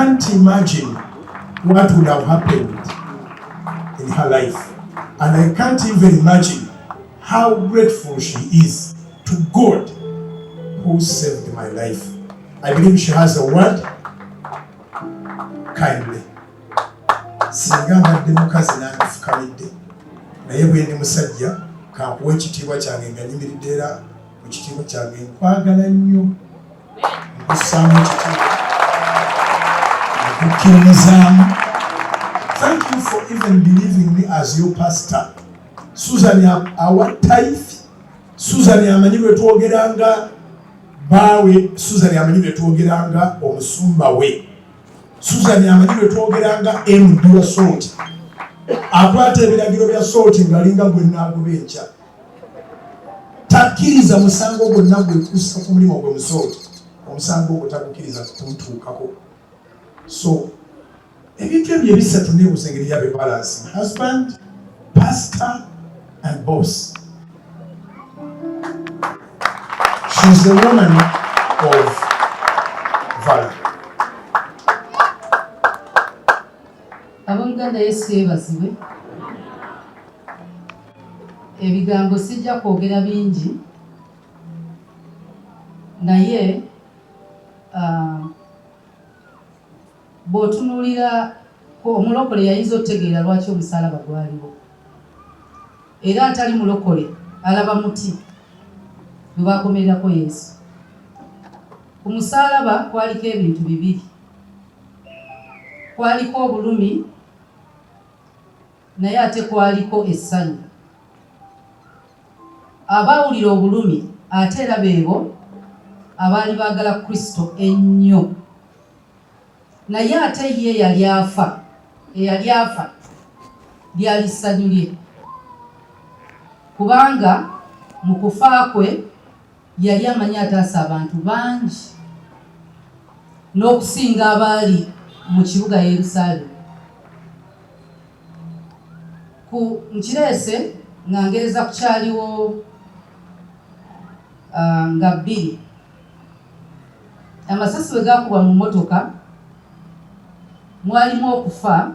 can't imagine what would have happened in her life. And I can't even imagine how grateful she is to God who saved my life. I believe she has a word. Kindly. Singa mbadde mukazi nandifukamidde naye bwe ndi musajja kankuwa ekitiibwa kyange nga nyimiridde era mu kitiibwa kyange nkwagala nnyo nkussaamu ekitiibwa nkukkiririzaamu. Thank you for even believing me as your pastor. Suzan our tithe. Suzan amanyi bwe twogeranga baawe. Suzan amanyi bwe twogeranga omusumba we. Suzan amanyi bwe twogeranga M.i.S.O salt. Akwata ebiragiro bya salt ng'alinga gwe naagoba enkya. Takkiriza musango gwonna gwekuusa ku mulimu gwe musalt. Omusango ogwo tagukkiriza kumutuukako. So ebintu ebyo ebisatu neebuuza engeri yabe balance. Husband, pastor and boss. She's a woman of valor. Ab'Oluganda Yesu yeebazibwe. Ebigambo sijja kwogera bingi naye bw'otunuulira omulokole yayinza otegeera lwaki omusaalaba gwaliwo. Era atali mulokole alaba muti gwe baakomererako Yesu. Ku musaalaba kwaliko ebintu bibiri. Kwaliko obulumi naye ate kwaliko essanyu. Abaawulira obulumi ate era beebo abaali baagala Kristo ennyo. Naye ate ye eyali afa lyali ssanyu lye. Kubanga mu kufa kwe yali amanyi ataasa abantu bangi n'okusinga abaali mu kibuga Yerusaalemu. Ku nkireese nga ngereza kukyaliwo nga bbiri. Amasasi bwe gaakuba mu mmotoka mwalimu okufa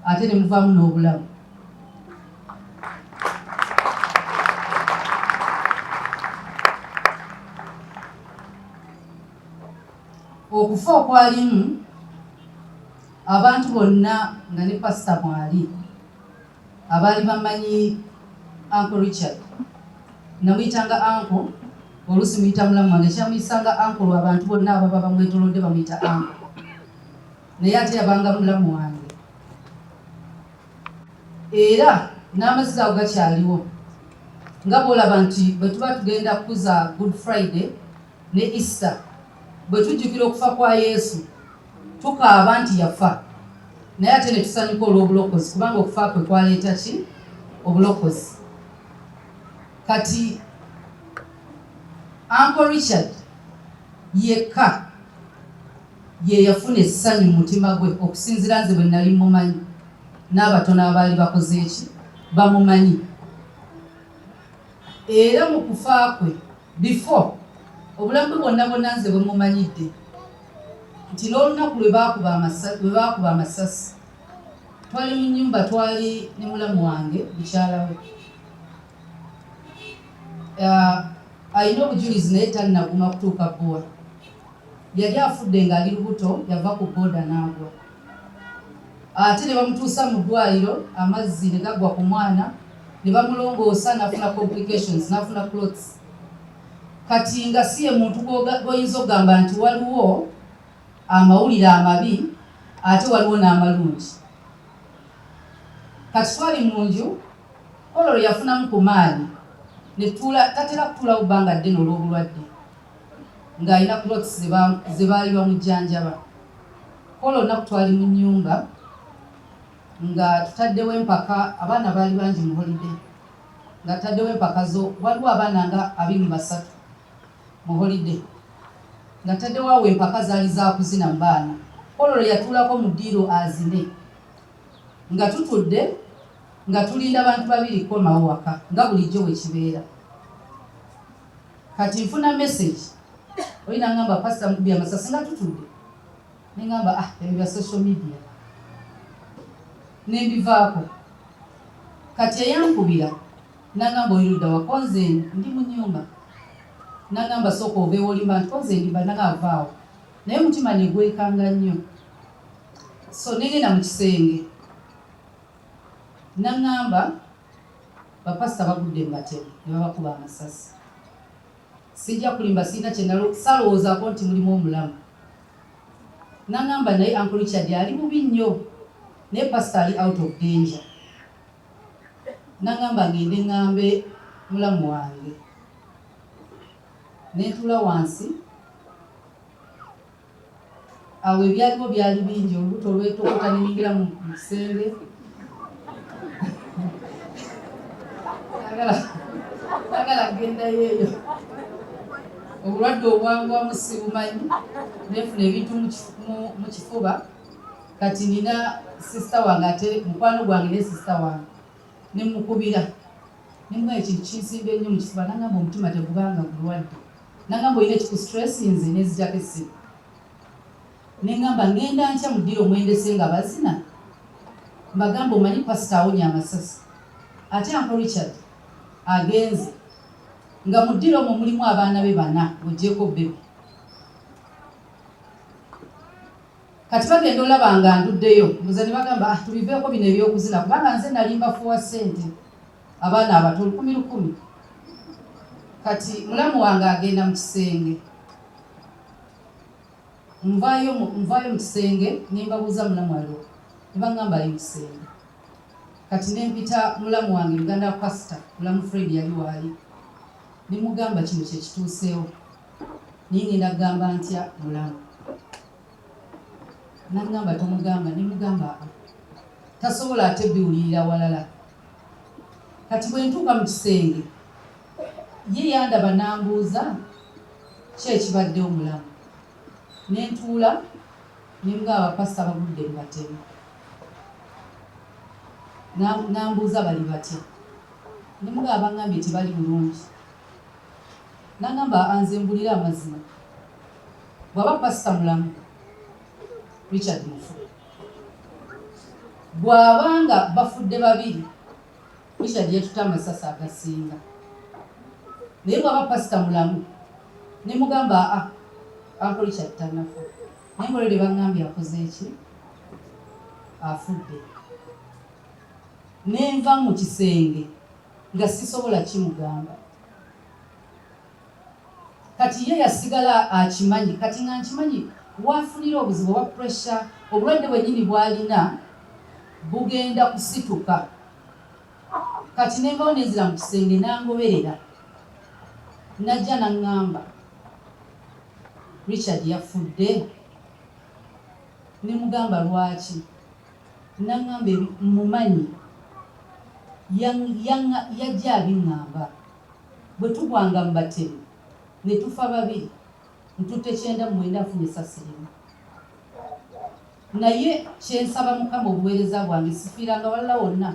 ate ne muvaamu n'obulamu. Okufa okwalimu abantu bonna nga ne pasita mwali abaali bamanyi Uncle Richard. Namuyitanga uncle, oluusi muyita mulamu wange, kyamuyisanga uncle abantu bonna ababa bamwetoolodde bamuyita uncle. Naye ate yabanga mulamu wange. Era n'amazzi ago gakyaliwo. Nga bw'olaba nti bwe tuba tugenda kuza Good Friday ne Easter, bwe tujjukira okufa kwa Yesu, tukaaba nti yafa. Naye ate ne tusanyuka olw'obulokozi kubanga okufa kwe kwaleeta ki? Obulokozi. Kati Uncle Richard yekka ye yafuna essanyu mu mutima gwe okusinziira nze bwe nali mumanyi n'abatono abaali bakoze eki bamumanyi. Era mu kufa kwe before obulamu bwonna bwonna nze bwe mumanyidde nti n'olunaku lwe baakuba amasasi twali mu nnyumba, twali ne mulamu wange mukyala we. Alina obujulizi naye talinaguma kutuuka bbuwa. Yali afudde ng'ali lubuto, yava ku booda n'agwa. Ate ne bamutuusa mu ddwaliro, amazzi ne gagwa ku mwana, ne bamulongoosa n'afuna complications, n'afuna clots. Kati nga si ye muntu gw'oyinza okugamba nti waliwo amawulire amabi ate waliwo n'amalungi. Kati twali mu nju, olwo yafunamu ku maanyi. Tatera kutuulawo bbanga ddene olw'obulwadde ng'alina clots ze baali bamujjanjaba. Olwo olunaku twali mu nnyumba nga tutaddewo empaka, abaana baali bangi mu holiday, nga tutaddewo empaka waliwo abaana nga 23 mu holiday, nga tutaddewo awo empaka zaali za kuzina mu baana. Olwo yatuulako mu ddiiro azine nga tutudde nga tulinda abantu babiri kukomawo waka nga bulijjo bwe kibeera. Kati nfuna message olina ngamba pastor mukubye amasasi nga tutudde. nengamba ebyo bya social media nembivaako. Kati eyankubira nagamba oyirudda wakonze ndi mu nnyumba, nagamba sooka obeewo olimba nti konze ndimba nagavaawo, naye omutima negwekanga nnyo. So negenda mu kisenge nagamba bapasita bagudde mu batemu ne babakuba amasasi. Sijja kulimba sirina kyendalo salowoozaako nti mulimu omulamu. Nagamba naye Uncle Richard ali bubi nnyo naye pasita ali out of danger. Nagamba ngende ngambe mulamu wange. Netula wansi awo ebyaliwo byali bingi, olubuto olwetokota neningira mu kisenge. Agala genda yeeyo obulwadde obwangwamu sibumanyi, nefuna ebintu mu kifuba. Kati nina sisita wange ate mukwano gwange ne sisita wange nemukubira nemuga ekintu kinsimba ennyo mu kifuba. Nagamba omutima tegubanga gulwadde, nagamba olina ekikustress nezijako essimu. Nengamba ngenda nkya mu ddiro omwendese nga bazina, mbagamba omanyi pasita awonya amasasi ate Uncle Richard agenze nga mu ddiro omwo mulimu abaana be 4 ogyeko bebe. Kati bagenda olaba nga nduddeyo mbuza ne bagamba tubiveeko bino ebyokuzina kubanga nze nali mbafuwa ssente abaana abato 10,000. Kati mulamu wange agenda mu kisenge, nvaayo mu kisenge nembabuuza mulamu waliwo, ne bagamba ali mu kisenge. Kati nempita mulamu wange Uganda pastor mulamu Fred yali waali, nemugamba kino kyekituuseewo naye ngenda kugamba ntya mulamu. Nagamba tomugamba, nemugamba tasobola ate biwulirira walala. Kati bwe ntuuka mu kisenge ye yandaba nambuuza ki ekibadde omulamu. Nentuula nemugamba abapasita bagudde mu batemu. Nambuuza bali batya, nemugamba bangambye tebali bulungi. Nagamba anze mbulira amazima, bw'aba pasita mulamu Richard mufu, bw'abanga bafudde babiri Richard yetuta amasasi agasinga, naye bw'aba pasita mulamu nemugamba Uncle Richard tanafa. Naye ngolere bangambye akoze eki, afudde. Nenva mu kisenge nga sisobola kimugamba. Kati ye yasigala akimanyi, kati nga nkimanyi wafunira obuzibu obwa pressure, obulwadde bwennyini bwalina bugenda kusituka. Kati nenvawo nenzira mu kisenge nangoberera, najja naŋŋamba Richard yafudde. Nemugamba lwaki? Naŋŋamba mumanyi yajja abiŋŋamba bwe tugwanga mu batemu ne tufa babiri ntutte 9 afunye essasi limu. Naye kyensaba Mukama obuweereza bwange sifiiranga walala wonna,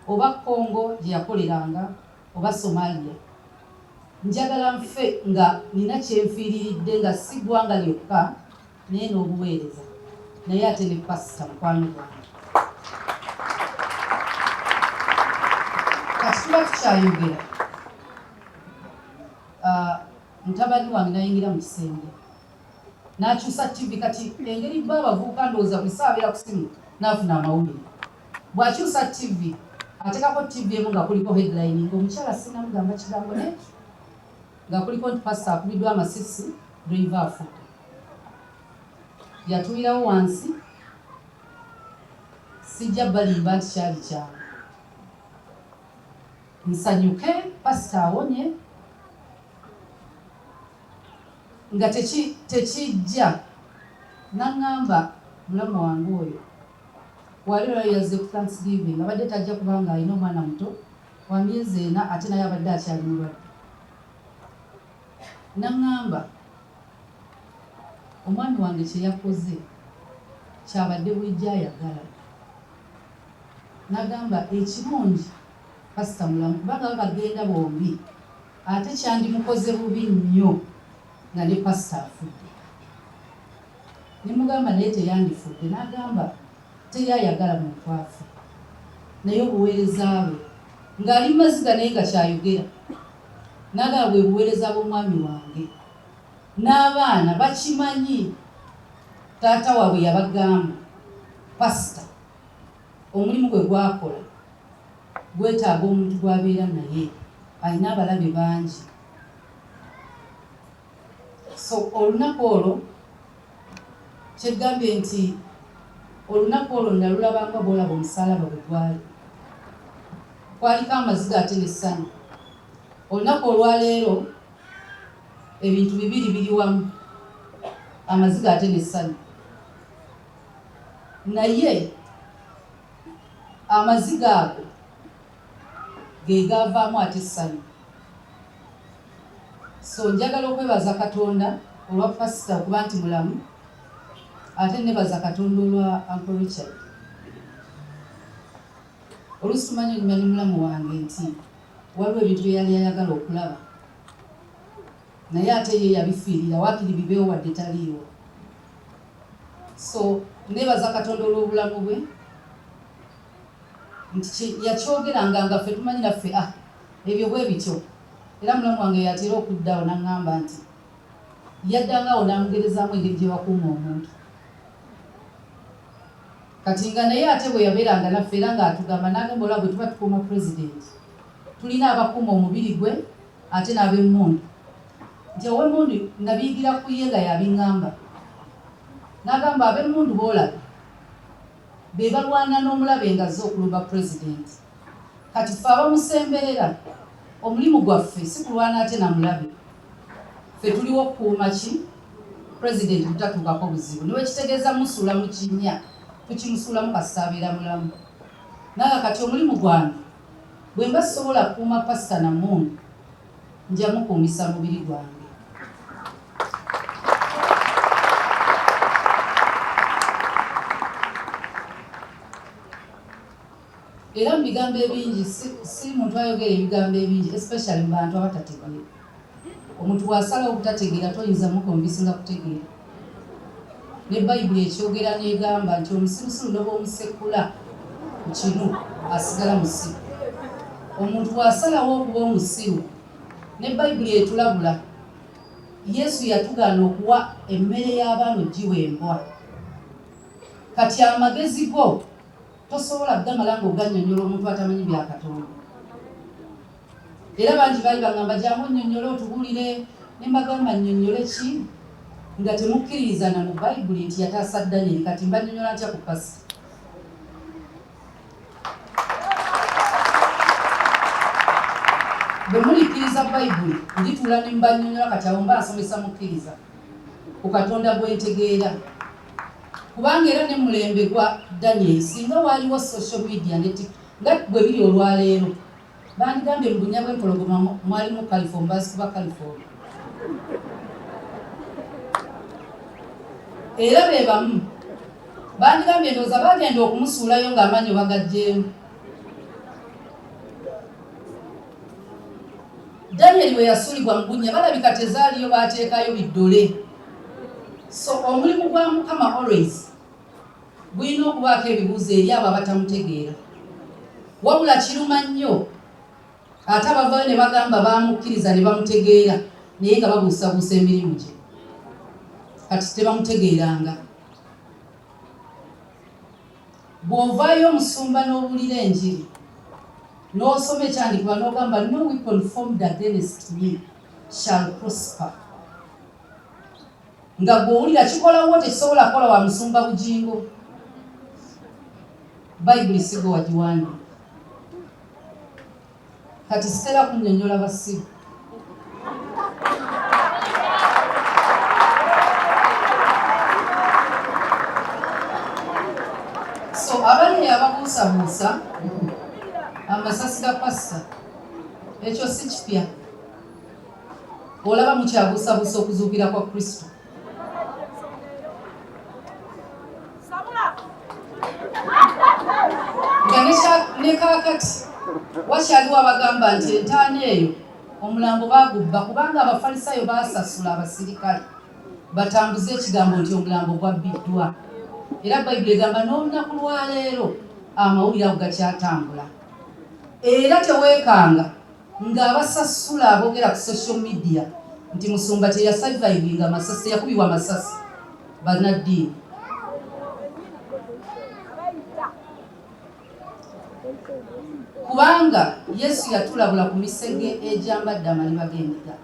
oba Congo gye yakoleranga oba Somalia. Njagala nfe nga nina kyenfiiriridde nga si ggwanga lyokka naye n'obuweereza, naye ate ne pasita mukwano gwange. Kati tuba tukyayogera, mutabani wange nayingira mu kisenge n'akyusa TV. Kati engeri bba abavubuka ndowooza buli ssaawa abeera ku simu n'afuna amawulire. Bw'akyusa TV ateekako TV emu nga kuliko headline ng'omukyala sinamugamba kigambo nekyo, nga kuliko nti pasita akubiddwa amasisi, driver afudde. Yatuulirawo wansi, sijja balimba nti kyali kyange, nsanyuke pasita awonye. Nga tekijja naŋŋamba mulamu wange oyo wali olwayo yazze ku Thanksgiving abadde tajja kubanga alina omwana muto wa myezi 4 ate naye abadde akyali mulwadde. Naŋŋamba omwami wange kye yakoze kyabadde bulijjo ayagala. Nagamba ekirungi pasita mulamu kubanga bagenda bombi ate kyandimukoze bubi nnyo nga ne pasita afudde. ne mugamba naye teyandifudde, n'agamba teyayagala muntu afe, naye obuweereza bwe ng'ali mu maziga naye nga kyayogera, n'agamba bwe buweereza bw'omwami wange. N'abaana bakimanyi taata waabwe yabagamba pasita omulimu gwe gwakola gwetaaga omuntu gwabeera naye, alina abalabe bangi. So olunaku olwo kyegambye nti olunaku olwo nalulabanga bwolaba omusaalaba bwe gwali, kwaliko amaziga ate n'essanyu. Olunaku olwaleero ebintu bibiri biri wamu, amaziga ate n'essanyu. Naye amaziga ago ge gaavaamu ate essanyu. So njagala okwebaza Katonda olwa pasita okuba nti mulamu, ate nebaza Katonda olwa Uncle Richard. Oluusi tumanyi olunya ne mulamu wange nti waliwo ebintu bye yali ayagala okulaba, naye ate ye yabifiirira, waakiri bibeewo wadde taliiwo. So nebaza Katonda olw'obulamu bwe nti yakyogeranga nga ffe tumanyi naffe ebyo bwe bityo. Era mulamu wange yatera okuddawo n'aŋŋamba nti yaddangawo n'amugerezaamu engeri gye bakuuma omuntu. Kati nga naye ate bwe yabeeranga naffe era ng'atugamba n'agamba olwa bwe tuba tukuuma pulezidenti tulina abakuuma omubiri gwe ate n'ab'emmundu. Nti ow'emmundu nabiyigira ku ye nga yabiŋŋamba. N'agamba ab'emmundu boolaba be balwana n'omulabe ng'azze okulumba pulezidenti. Kati ffe abamusemberera omulimu gwaffe si kulwana ate na mulabe, ffe tuliwo okukuuma ki pulezidenti butatuukako buzibu. Niwe kitegeeza musuula mu kinnya tukimusuulamu kasita abeera mulamu. Naga kati omulimu gwange bwe mba sisobola kukuuma pasita na mmundu, nja mukuumisa mubiri gwange. Era mu bigambo ebingi si muntu ayogera ebigambo ebingi, especially mu bantu abatategeera. Omuntu bw'asalawo obutategeera toyinza mukombisinga kutegeera. Ne Bayibuli ekyogera n'egamba nti omusirusiru n'oba omusekula mu kinu asigala musiru. Omuntu bw'asalawo okuba omusiru, ne Bayibuli etulabula, Yesu yatugaana okuwa emmere y'abaana ogiwa embwa. Kati amagezi go tosobola kugamala ng'ogannyonnyola omuntu atamanyi bya Katonda. Era bangi baali baŋŋamba jangu nnyonnyole otubuulire, ne mbagamba nnyonnyole ki nga temukkiriza na mu Bayibuli nti yataasa Danyeri, kati mbannyonnyola ntya ku pasita? Bwe mulikkiriza Bayibuli ndituula ne mbannyonnyola, kati awo mba nsomesa mukkiriza ku Katonda gwentegeera. Kubanga era ne mulembe gwa Danyeri singa waaliwo social media nga bwe biri olwaleero, bandigambye mu bunnya bw'empologoma mwalimu California, bazi kuba California. Era be bamu bandigambye ndowooza bagenda okumusuulayo ng'amaanyi bagaggyeemu. Danyeri bwe yasuulibwa mu bunnya balabika tezaaliyo, baateekayo biddole. So omulimu gwa Mukama always gulina okubaako ebibuuzo eri abo abatamutegeera. Wabula kiruma nnyo ate abavaayo ne bagamba baamukkiriza ne bamutegeera naye nga babuusabuusa emirimu gye, kati tebamutegeeranga. Bw'ovaayo omusumba n'owulira enjiri n'osoma ekyandikibwa n'ogamba no weapon formed against me shall prosper, nga bw'owulira kikolawo tekisobola kukola wa musumba bugingo. Bayibuli sigo wagiwandiika. Kati sitera kunnyonnyola basiru. So abali ababuusabuusa amasasi ga pasita, ekyo si kipya. Olaba mukyabuusabuusa okuzuukira kwa Kristo. Nga ne kaakati wakyaliwo abagamba nti entaana eyo omulambo baagubba kubanga Abafalisaayo baasasula abasirikale batambuze ekigambo nti omulambo gwabbiddwa. Era Bayibuli egamba n'olunaku lwa leero amawulire ago gakyatambula. Era teweekanga ng'abasasula aboogera ku social media nti Musumba teyasurvivinga masasi, yakubibwa masasi bannaddiini. Kubanga Yesu yatulabula ku misege egyambadde amaliba g'endiga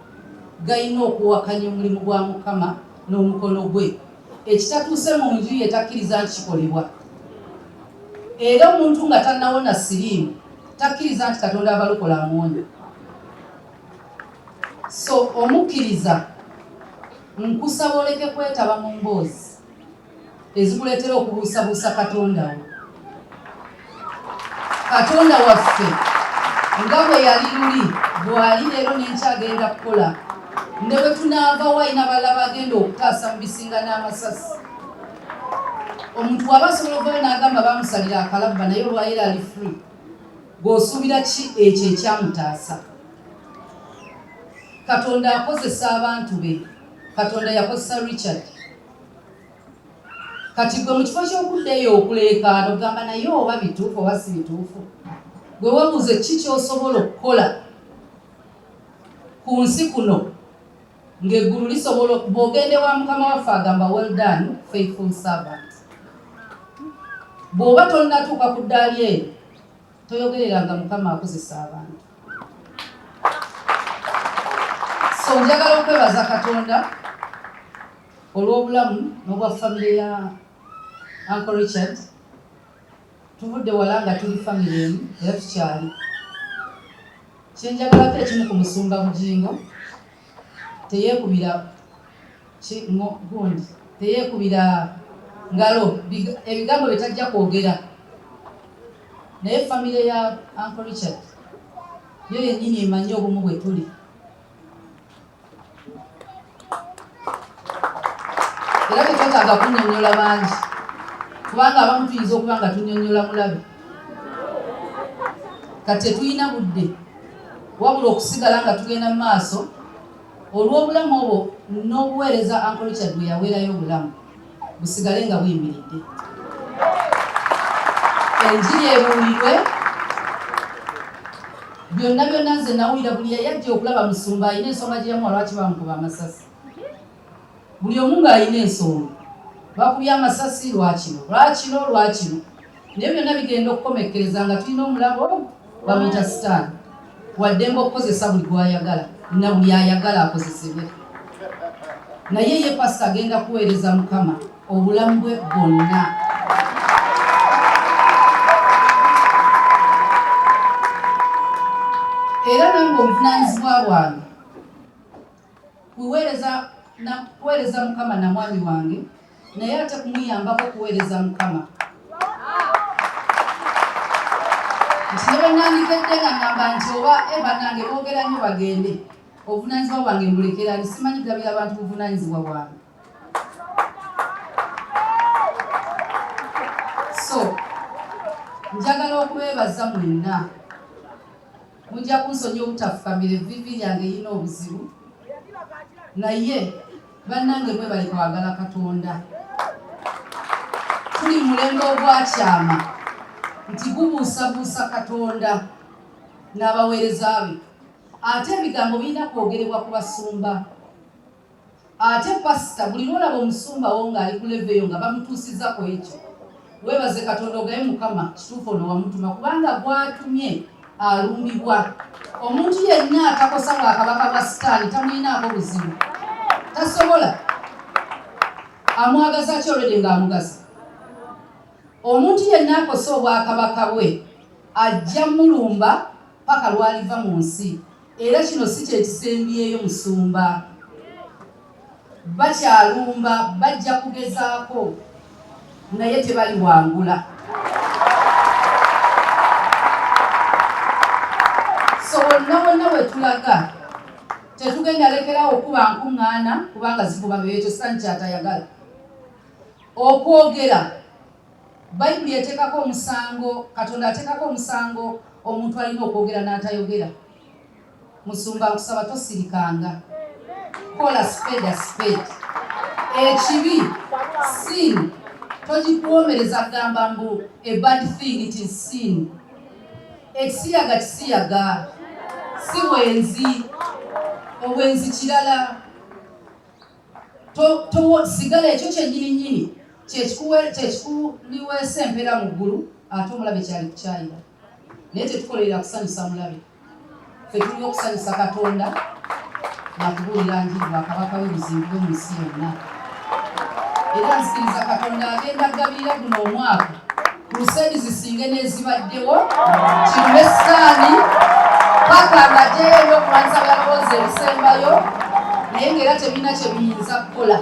galina okuwakanya omulimu gwa Mukama n'omukono gwe. Ekitatuuse mu nju ye takkiriza nti kikolebwa. Era omuntu nga tannawona siriimu takkiriza nti Katonda abalokola amuwonya. So omukkiriza nkusaba oleke kwetaba mu mboozi ezikuleetera okubuusabuusa Katonda wo. Katonda waffe nga bwe yali luli bw'ali leero n'enkyagenda kukola, ne bwe tunaava wayina balala bagenda okutaasa mu bisinga n'amasasi. Omuntu waba asobola okuvayo n'agamba bamusalira akalabba naye olwaleero ali free. Gw'osuubira ki ekyo ekyamutaasa? Katonda akozesa abantu be. Katonda yakozesa Richard. Kati gwe mu kifo ky'okuddeyo okuleekaana ogamba naye oba bituufu oba si bituufu. Gwe weebuuze ki ky'osobola okukola ku nsi kuno ng'eggulu lisobola bw'ogende wa Mukama waffe agamba well done faithful servant. Bw'oba tonnatuuka ku ddaali eyo toyogereranga Mukama akozesa abantu. So njagala okwebaza Katonda olw'obulamu n'obwa famire ya Uncle Richard. Tuvudde wala nga tuli famire emu era tukyali. Kyenjagalako ekimu ku Musumba Bujingo teyeekubira gundi, teyeekubira ngalo ebigambo bye tajja kwogera. Naye famire ya Uncle Richard yo yennyini emanyi obumu bwe tuli. Era tetwetaaga kunnyonnyola bangi kubanga abamu tuyinza okuba nga tunnyonnyola mulabe. Kati tetulina budde wabula okusigala nga tugenda mu maaso olw'obulamu obwo n'obuweereza Uncle Richard bwe yaweerayo obulamu busigale nga buyimiridde. Enjiri ebuulirwe, byonna byonna nze nawulira buli yajja okulaba Musumba alina ensonga gye yamuwa lwaki bamukuba amasasi. Buli omu ng'alina ensonga. Bakubye amasasi lwakino. Naye byonna bigenda okukomekkereza nga tulina omulabo bamuyita Sitaani. Waddembe okukozesa buli gw'ayagala na buli ayagala akozesebwe. Naye ye pasita agenda kuweereza Mukama obulamu bwe bwonna. Era nange obuvunaanyizibwa bwange kuweereza Mukama na mwami wange, naye ate kumuyambako kuweereza Mukama. Nti ne bannandikedde nga ngamba nti oba bannange boogera nnyo bagende, obuvunaanyizibwa bwange mbulekera ni simanyi gabira abantu buvunaanyizibwa bwange. So njagala okubeebaza mwenna. Mujja kunsonyiwa obutafukamira evvivi lyange erina obuzibu, naye bannange mwebale kwagala Katonda. Tuli mulembe ogwakyama nti gubuusabuusa Katonda n'abaweereza be. Ate ebigambo birina kwogerebwa ku basumba. Ate pasita buli lwolaba omusumbawo ng'ali ku leve eyo nga bamutuusizako ekyo, weebaze Katonda ogaye Mukama kituufu ono wamutuma kubanga gwatumye alumbibwa. Omuntu yenna atakosa bwa kabaka bwa Sitaani tamulinaako buzibu. Tasobola. Amwagaza ki olwedde ng'amugasa? Omuntu yenna akosa obwakabaka bwe ajja mulumba paka lwaliva mu nsi. Era kino si kyekisembyeyo Musumba. Bakyalumba, bajja kugezaako, naye tebaliwangula. So bonna bwe tulaga tetugenda lekerawo okuba nkuŋŋaana kubanga zikuba ekyo Sitaani kyatayagala. Okwogera Bayibuli eteekako omusango, Katonda ateekako omusango omuntu alina okwogera n'atayogera. Musumba nkusaba tosirikanga. Kola spade a spade. ekibi sin togikuwomereza kugamba mbu a bad thing it is sin. Ekisiyaga kisiyaga si bwenzi, obwenzi kirala. Sigala ekyo kyennyininyini kyekikuliweesa empeera mu ggulu ate omulabe kyali kukyayira. Naye tetukolerera kusanyusa mulabe, ffe tulina okusanyusa Katonda nakubuulira njiri bwakabaka w'ebizimbibwe mu nsi yonna. Era nzikiriza Katonda agenda agabirira guno omwaka Crusade zisinge n'ezibaddewo kirume Sitaani paka ng'aggyeyo ebyokulwanyisa by'alowooza ebisembayo naye ng'era tebirina kye biyinza kukola.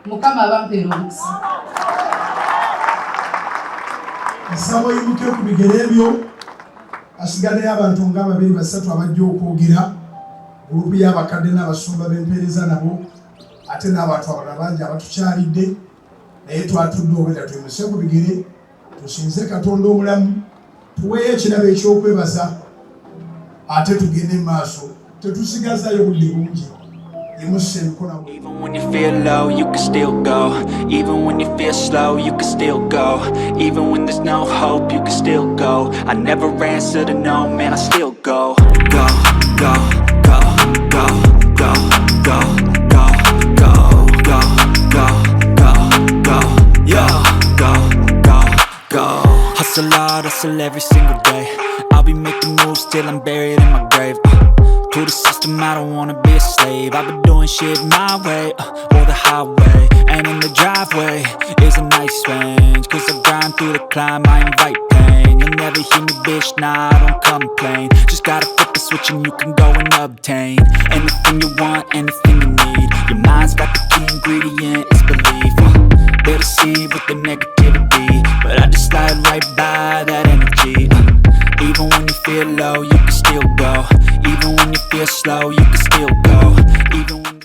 Mukama abampeera omukisa. Nsaba oyimuke ku bigere ebyo, asigaddeyo abantu nga 2-3 abajja okwogera, gurupu y'abakadde n'abasumba b'empeereza nabo, ate n'abantu abalala bangi abatukyalidde, naye twatudde obwedda twemuse ku bigere, tusinze Katonda omulamu, tuweeyo ekirabo eky'okwebaza, ate tugende mu maaso, tetusigazaayo budde bungi. Even when you feel low, you can still go. Even when you feel slow, you can still go. Even when there's no hope, you can still go. I never answer to no, man, I still go. Go, go, go, go, go, go, go, go, go, go, go, go, yo, go, go, go. Hustle hard, hustle every single day. I'll be making moves till I'm buried in my grave. To the system, I don't wanna be a slave. I've been doing shit my way, or the highway. And in the driveway is a nice range. Cause I grind through the climb, I invite pain. You'll never hear me, bitch, nah, I don't complain. Just gotta flip the switch and you can go and obtain anything you want, anything you need. Your mind's got the key ingredient, it's belief. They deceive with the negativity, but I just slide right by that energy. Even when you feel low, you can still go. Even when you feel slow, you can still go. Even when